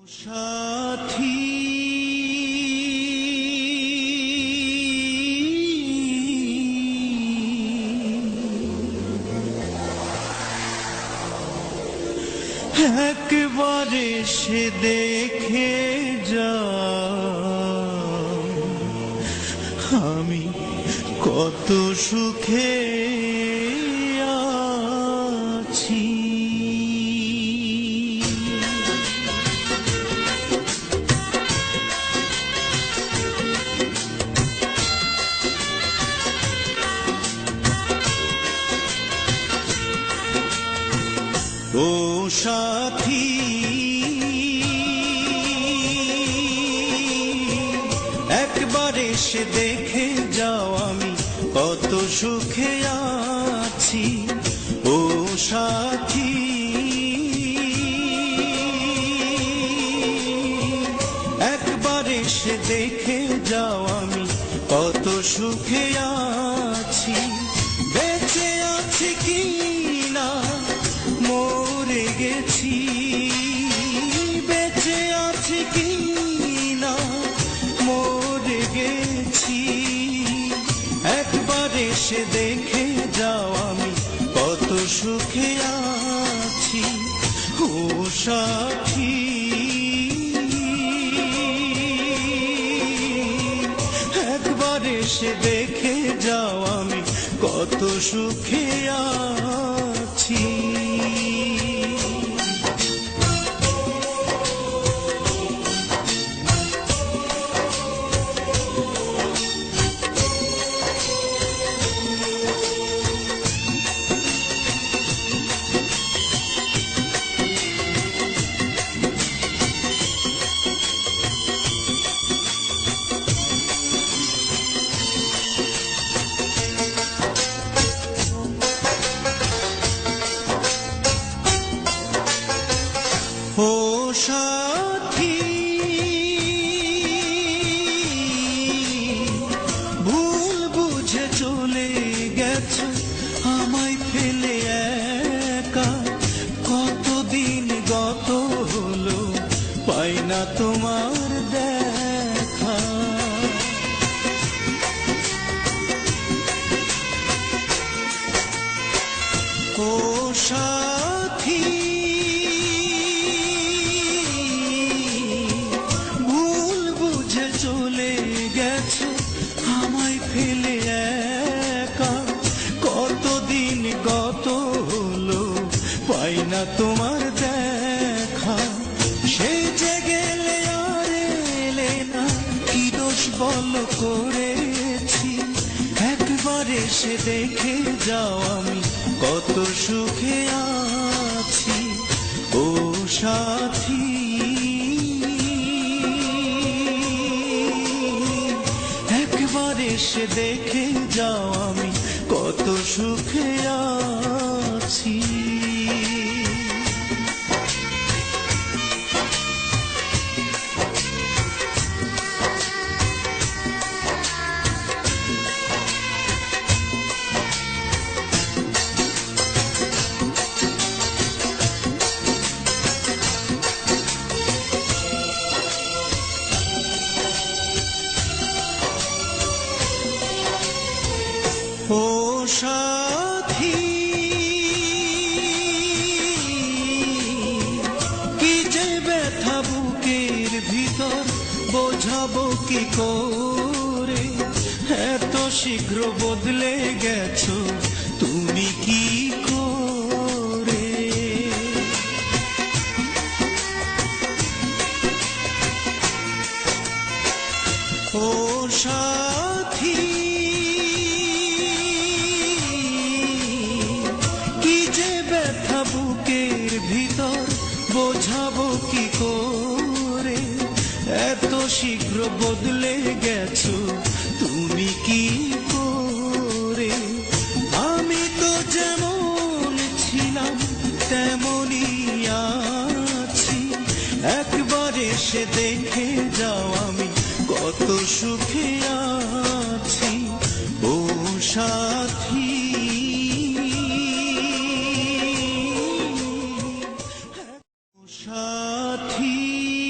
সাথী একবারে সে দেখে যা আমি কত সুখে আছি। ও সাথী একবার এসে দেখে যাও আমি কত সুখে আছি। ও সাথী একবার এসে দেখে যাও আমি কত সুখে আছি। বেঁচে আছি কি না মরে গেছি, বেঁচে আছি কি না মরে গেছি। একবার এসে দেখে যাও আমি কত সুখে আছি। ও সাথী একবার এসে দেখে যাও আমি কত সুখে আছি। ও সাথী ভুল বুঝে চলে গেছে আমায় ফেলে একা। কতদিন গত হলো পাই না তোমার দেখা। ও সাথী চলে গেছে আমায় ফেলে একা। কতদিন গত হলো পাই না তোমার দেখা। সে যে গেলে আর এলে না, কি দোষ বল করেছি। একবার এসে দেখে যাও আমি কত সুখে আছি। ও সাথী একবার এসে দেখে যাও আমি কত সুখে আছি। ও সাথী কি যে ব্যথা বুকের ভিতর বোঝাবো কি করে। এত শীঘ্র বদলে গেছো তুমি কি করে। ও সাথী বুকের ভিতর বোঝাবো কি করে। এত শীঘ্র বদলে গেছো তুমি কি করে। আমি তো যেমন ছিলাম তেমনই আছি। একবার এসে দেখে যাও আমি কত সুখে আছি। ও সাথী